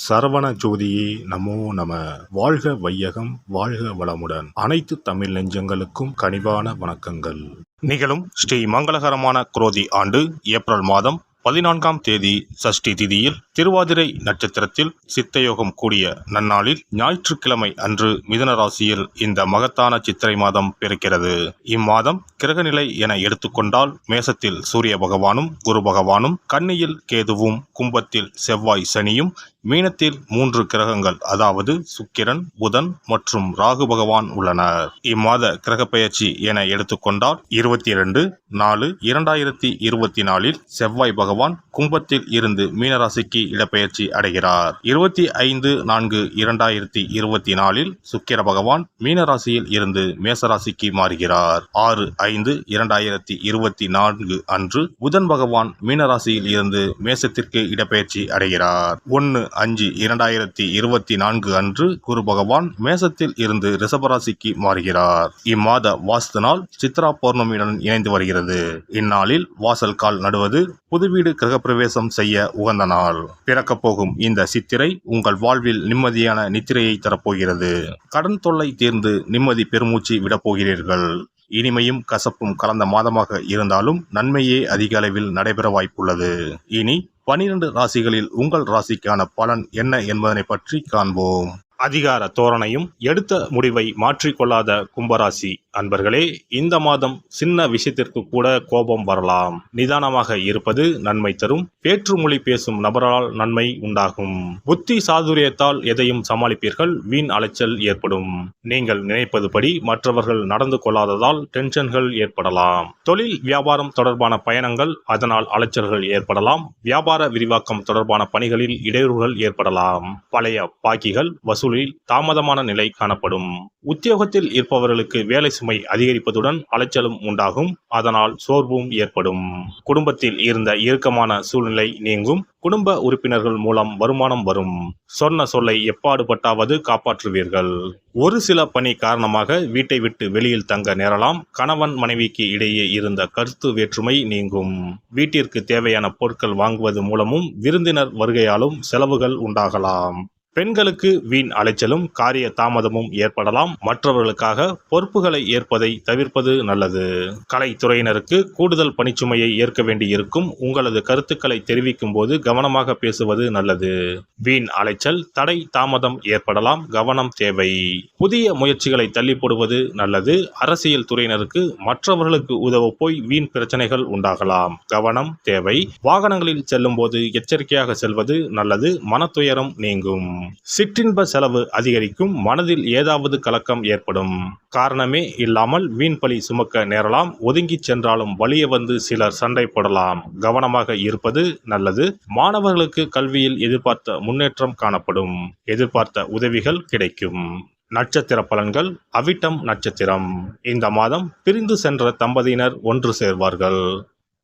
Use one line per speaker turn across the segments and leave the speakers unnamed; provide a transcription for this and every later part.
சரவண ஜோதியே நமோ நம. வாழ்க வையகம், வாழ்க வளமுடன். அனைத்து தமிழ் நெஞ்சங்களுக்கும் கனிவான வணக்கங்கள். நிகழும் ஸ்ரீ மங்களகரமான குரோதி ஆண்டு ஏப்ரல் மாதம் 14ஆம் தேதி சஷ்டி திதியில் திருவாதிரை நட்சத்திரத்தில் சித்தயோகம் கூடிய நன்னாளில் ஞாயிற்றுக்கிழமை அன்று மிதுன ராசியில் இந்த மகத்தான சித்திரை மாதம் பிறக்கிறது. இம்மாதம் கிரகநிலை என எடுத்துக்கொண்டால் மேசத்தில் சூரிய பகவானும் குரு பகவானும், கன்னியில் கேதுவும், கும்பத்தில் செவ்வாய் சனியும், மீனத்தில் 3 கிரகங்கள் அதாவது சுக்கிரன், புதன் மற்றும் ராகு பகவான் உள்ளனர். இம்மாத கிரகப்பெயர்ச்சி என எடுத்துக்கொண்டால் 22/4/2024 செவ்வாய் பகவான் கும்பத்தில் இருந்து மீனராசிக்கு இடப்பெயர்ச்சி அடைகிறார். 25/4/2024 சுக்கிர பகவான் மீனராசியில் இருந்து மேசராசிக்கு மாறுகிறார். 6/5/2024 அன்று புதன் பகவான் மீனராசியில் இருந்து மேசத்திற்கு இடப்பெயர்ச்சி அடைகிறார். 1/5/2024 அன்று குரு பகவான் மேசத்தில் இருந்து ரிஷபராசிக்கு மாறுகிறார். இம்மாத வாஸ்து நாள் சித்ரா பௌர்ணமியுடன் இணைந்து வருகிறது. இந்நாளில் வாசல் கால் நடுவது, புது வீடு கிரகப்பிரவேசம் செய்ய உகந்த நாள். பிறக்கப் போகும் இந்த சித்திரை உங்கள் வாழ்வில் நிம்மதியான நித்திரையை தரப்போகிறது. கடன் தொல்லை தீர்ந்து நிம்மதி பெருமூச்சு விடப்போகிறீர்கள். இனிமையும் கசப்பும் கலந்த மாதமாக இருந்தாலும் நன்மையே அதிக அளவில் நடைபெற வாய்ப்புள்ளது. இனி 12 ராசிகளில் உங்கள் ராசிக்கான பலன் என்ன என்பதனை பற்றி காண்போம். அதிகார தோரணையும் எடுத்த முடிவை மாற்றிக்கொள்ளாத கும்பராசி அன்பர்களே, இந்த மாதம் சின்ன விஷயத்திற்கு கூட கோபம் வரலாம். நிதானமாக இருப்பது நன்மை தரும். வேற்றுமொழி பேசும் நபரால் நன்மை உண்டாகும். புத்தி சாதுரியத்தால் எதையும் சமாளிப்பீர்கள். வீண் அலைச்சல் ஏற்படும். நீங்கள் நினைப்பதுபடி மற்றவர்கள் நடந்து கொள்ளாததால் டென்ஷன்கள் ஏற்படலாம். தொழில் வியாபாரம் தொடர்பான பயணங்கள், அதனால் அலைச்சல்கள் ஏற்படலாம். வியாபார விரிவாக்கம் தொடர்பான பணிகளில் இடையூறுகள் ஏற்படலாம். பழைய பாக்கிகள் வசூலில் தாமதமான நிலை காணப்படும். உத்தியோகத்தில் இருப்பவர்களுக்கு வேலை சுமை அதிகரிப்பதுடன் அலைச்சலும் உண்டாகும். அதனால் சோர்வும் ஏற்படும். குடும்பத்தில் இருந்த இறுக்கமான சூழ்நிலை நீங்கும். குடும்ப உறுப்பினர்கள் மூலம் வருமானம் வரும். சொன்ன சொல்லை எப்பாடுபட்டாவது காப்பாற்றுவீர்கள். ஒரு சில பணி காரணமாக வீட்டை விட்டு வெளியில் தங்க நேரலாம். கணவன் மனைவிக்கு இடையே இருந்த கருத்து வேற்றுமை நீங்கும். வீட்டிற்கு தேவையான பொருட்கள் வாங்குவது மூலமும் விருந்தினர் வருகையாலும் செலவுகள் உண்டாகலாம். பெண்களுக்கு வீண் அலைச்சலும் காரிய தாமதமும் ஏற்படலாம். மற்றவர்களுக்காக பொறுப்புகளை ஏற்பதை தவிர்ப்பது நல்லது. கலைத்துறையினருக்கு கூடுதல் பணிச்சுமையை ஏற்க வேண்டி இருக்கும். உங்களது கருத்துக்களை தெரிவிக்கும் போது கவனமாக பேசுவது நல்லது. வீண் அலைச்சல், தடை தாமதம் ஏற்படலாம். கவனம் தேவை. புதிய முயற்சிகளை தள்ளி போடுவது நல்லது. அரசியல் துறையினருக்கு மற்றவர்களுக்கு உதவ போய் வீண் பிரச்சனைகள் உண்டாகலாம். கவனம் தேவை. வாகனங்களில் செல்லும் போது எச்சரிக்கையாக செல்வது நல்லது. மனத்துயரம் நீங்கும். சிற்றின்ப செலவு அதிகரிக்கும். மனதில் ஏதாவது கலக்கம் ஏற்படும். காரணமே இல்லாமல் வீண் பழி சுமக்க நேரலாம். ஒதுங்கி சென்றாலும் வலிய வந்து சிலர் சண்டை போடலாம். கவனமாக இருப்பது நல்லது. மாணவர்களுக்கு கல்வியில் எதிர்பார்த்த முன்னேற்றம் காணப்படும். எதிர்பார்த்த உதவிகள் கிடைக்கும். நட்சத்திர பலன்கள். அவிட்டம் நட்சத்திரம். இந்த மாதம் பிரிந்து சென்ற தம்பதியினர் ஒன்று சேர்வார்கள்.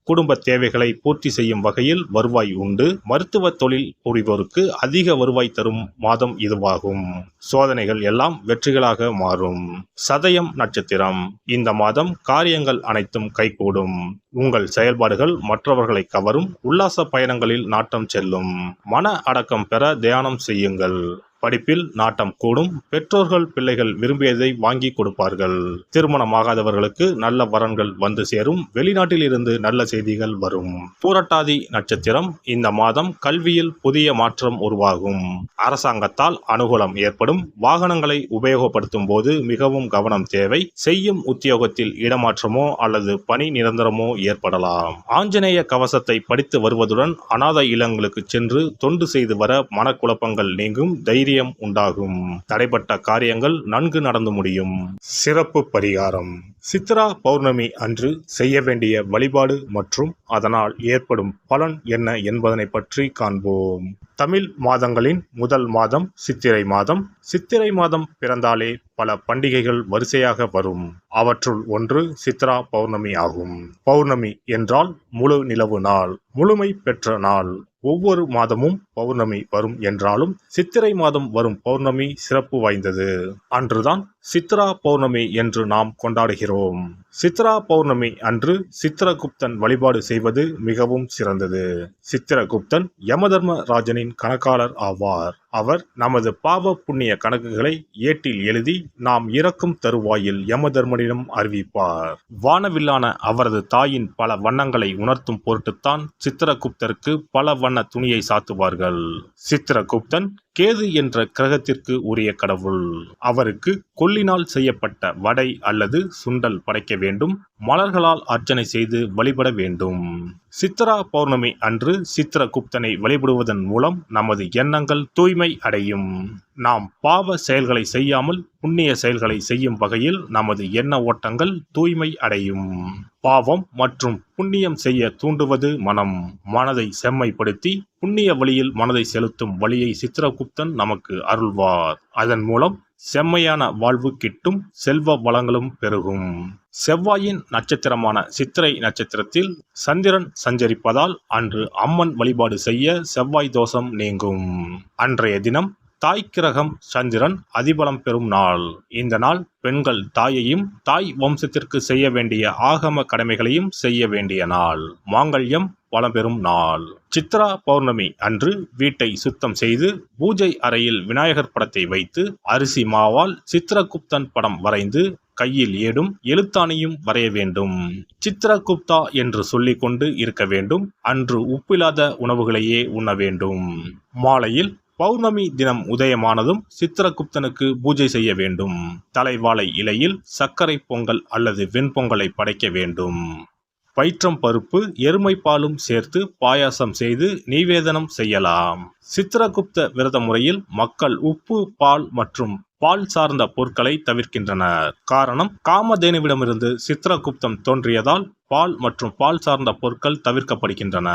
குடும்ப தேவைகளை பூர்த்தி செய்யும் வகையில் வருவாய் உண்டு. மருத்துவ தொழில் புரிவோருக்கு அதிக வருவாய் தரும் மாதம் இதுவாகும். சோதனைகள் எல்லாம் வெற்றிகளாக மாறும். சதயம் நட்சத்திரம். இந்த மாதம் காரியங்கள் அனைத்தும் கைகூடும். உங்கள் செயல்பாடுகள் மற்றவர்களை கவரும். உல்லாச பயணங்களில் நாட்டம் செல்லும். மன அடக்கம் பெற தியானம் செய்யுங்கள். படிப்பில் நாட்டம் கூடும். பெற்றோர்கள் பிள்ளைகள் விரும்பியதை வாங்கி கொடுப்பார்கள். திருமணமாகாதவர்களுக்கு நல்ல வரன்கள் வந்து சேரும். வெளிநாட்டில் இருந்து நல்ல செய்திகள் வரும். பூரட்டாதி நட்சத்திரம். இந்த மாதம் கல்வியில் புதிய மாற்றம் உருவாகும். அரசாங்கத்தால் அனுகூலம் ஏற்படும். வாகனங்களை உபயோகப்படுத்தும் போது மிகவும் கவனம் தேவை. செய்யும் உத்தியோகத்தில் இடமாற்றமோ அல்லது பணி நிரந்தரமோ ஏற்படலாம். ஆஞ்சநேய கவசத்தை படித்து வருவதுடன் அநாத இல்லங்களுக்கு சென்று தொண்டு செய்து வர மனக்குழப்பங்கள் நீங்கும். தைரியம் உண்டாகும். தடைப்பட்ட காரியங்கள் நன்கு நடந்து முடியும். சிறப்பு பரிகாரம். சித்ரா பௌர்ணமி அன்று செய்ய வேண்டிய வழிபாடு மற்றும் அதனால் ஏற்படும் பலன் என்ன என்பதனை பற்றி காண்போம். தமிழ் மாதங்களின் முதல் மாதம் சித்திரை மாதம். சித்திரை மாதம் பிறந்தாலே பல பண்டிகைகள் வரிசையாக வரும். அவற்றுள் ஒன்று சித்ரா பௌர்ணமி ஆகும். பௌர்ணமி என்றால் முழு நிலவு நாள், முழுமை பெற்ற நாள். ஒவ்வொரு மாதமும் பௌர்ணமி வரும் என்றாலும் சித்திரை மாதம் வரும் பௌர்ணமி சிறப்பு வாய்ந்தது. அன்றுதான் சித்ரா பௌர்ணமி என்று நாம் கொண்டாடுகிறோம். சித்ரா பௌர்ணமி அன்று சித்திரகுப்தன் வழிபாடு செய்வது மிகவும் சிறந்தது. சித்திரகுப்தன் யமதர்ம ராஜனின் கணக்காளர் ஆவார். அவர் நமது பாவ புண்ணிய கணக்குகளை ஏட்டில் எழுதி நாம் இறக்கும் தருவாயில் யமதர்மனிடம் அறிவிப்பார். வானவில்லான அவரது தாயின் பல வண்ணங்களை உணர்த்தும் பொருட்டுத்தான் சித்திரகுப்தருக்கு பல வண்ண துணியை சாத்துவார்கள். சித்திரகுப்தன் கேது என்ற கிரகத்திற்கு உரிய கடவுள். அவருக்கு கொல்லினால் செய்யப்பட்ட வடை அல்லது சுண்டல் படைக்க வேண்டும். மலர்களால் அர்ச்சனை செய்து வழிபட வேண்டும். சித்ரா பௌர்ணமி அன்று சித்திரகுப்தனை வழிபடுவதன் மூலம் நமது எண்ணங்கள் தூய்மை அடையும். நாம் பாவ செயல்களை செய்யாமல் புண்ணிய செயல்களை செய்யும் வகையில் நமது எண்ண ஓட்டங்கள் தூய்மை அடையும். பாவம் மற்றும் புண்ணியம் செய்ய தூண்டுவது மனம். மனதை செம்மைப்படுத்தி புண்ணிய வழியில் மனதை செலுத்தும் வழியை சித்திரகுப்தன் நமக்கு அருள்வார். அதன் மூலம் செம்மையான வாழ்வு கிட்டும், செல்வ வளங்களும் பெருகும். செவ்வாயின் நட்சத்திரமான சித்திரை நட்சத்திரத்தில் சந்திரன் சஞ்சரிப்பதால் அன்று அம்மன் வழிபாடு செய்ய செவ்வாய் தோஷம் நீங்கும். அன்றைய தினம் தாய் கிரகம் சந்திரன் அதிபலம் பெறும் நாள். இந்த நாள் பெண்கள் தாயையும் தாய் வம்சத்திற்கு செய்ய வேண்டிய ஆகம கடமைகளையும் செய்ய வேண்டிய நாள். மாங்கல்யம் வளம் பெறும் நாள். சித்ரா பௌர்ணமி அன்று வீட்டை சுத்தம் செய்து பூஜை அறையில் விநாயகர் படத்தை வைத்து அரிசி மாவால் சித்திரகுப்தன் படம் வரைந்து கையில் ஏடும் எழுத்தாணியும் வரைய வேண்டும். சித்திரகுப்தா என்று சொல்லிக் கொண்டு இருக்க வேண்டும். அன்று உப்பில்லாத உணவுகளையே உண்ண வேண்டும். மாலையில் பௌர்ணமி தினம் உதயமானதும் சித்திரகுப்தனுக்கு பூஜை செய்ய வேண்டும். தலைவாழை இலையில் சர்க்கரை பொங்கல் அல்லது வெண்பொங்கலை படைக்க வேண்டும். பயிற்றம் பருப்பு எருமை பாலும் சேர்த்து பாயாசம் செய்து நிவேதனம் செய்யலாம். சித்திரகுப்த விரத முறையில் மக்கள் உப்பு, பால் மற்றும் பால் சார்ந்த பொருட்களை தவிர்க்கின்றனர். காரணம், காமதேனுவிடமிருந்து சித்திரகுப்தன் தோன்றியதால் பால் மற்றும் பால் சார்ந்த பொருட்கள் தவிர்க்கப்படுகின்றன.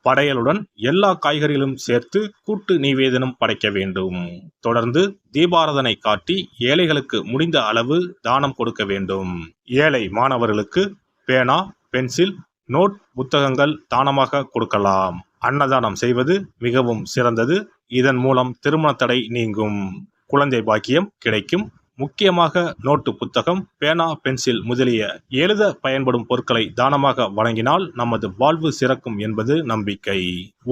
படையலுடன் எல்லா காய்கறிகளும் சேர்த்து கூட்டு நிவேதனம் படைக்க வேண்டும். தொடர்ந்து தீபாராதனை காட்டி ஏழைகளுக்கு முடிந்த அளவு தானம் கொடுக்க வேண்டும். ஏழை மாணவர்களுக்கு பேனா, பென்சில், நோட், புத்தகங்கள் தானமாக கொடுக்கலாம். அன்னதானம் செய்வது மிகவும் சிறந்தது. இதன் மூலம் திருமண தடை நீங்கும், குழந்தை பாக்கியம் கிடைக்கும். முக்கியமாக நோட்டு, புத்தகம், பேனா, பென்சில் முதலிய எழுத பயன்படும் பொருட்களை தானமாக வழங்கினால் நமது வாழ்வு சிறக்கும் என்பது நம்பிக்கை.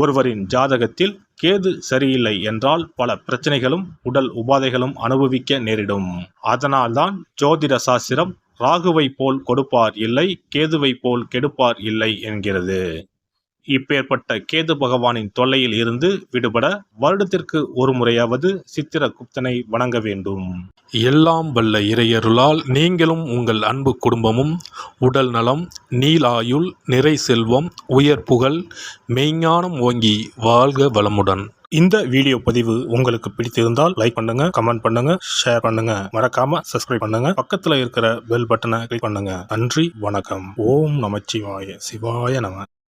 ஒருவரின் ஜாதகத்தில் கேது சரியில்லை என்றால் பல பிரச்சனைகளும் உடல் உபாதைகளும் அனுபவிக்க நேரிடும். அதனால்தான் ஜோதிட சாஸ்திரம் ராகுவை போல் கொடுப்பார் இல்லை, கேதுவை போல் கெடுப்பார் இல்லை என்கிறது. இப்பேற்பட்ட கேது பகவானின் தொல்லையில் இருந்து விடுபட வருடத்திற்கு ஒரு முறையாவது சித்திரகுப்தனை வணங்க வேண்டும்.
எல்லாம் வல்ல இறையருளால் நீங்களும் உங்கள் அன்பு குடும்பமும் உடல் நலம், நீலாயுள், நிறை செல்வம், உயர் புகழ், மெய்ஞானம் ஓங்கி வாழ்க வளமுடன்.
இந்த வீடியோ பதிவு உங்களுக்கு பிடித்திருந்தால் லைக் பண்ணுங்க, கமெண்ட் பண்ணுங்க, ஷேர் பண்ணுங்க. மறக்காம சப்ஸ்கிரைப் பண்ணுங்க. பக்கத்துல இருக்கிற பெல் பட்டனை கிளிக் பண்ணுங்க. நன்றி, வணக்கம். ஓம் நமச்சிவாய. சிவாய நம.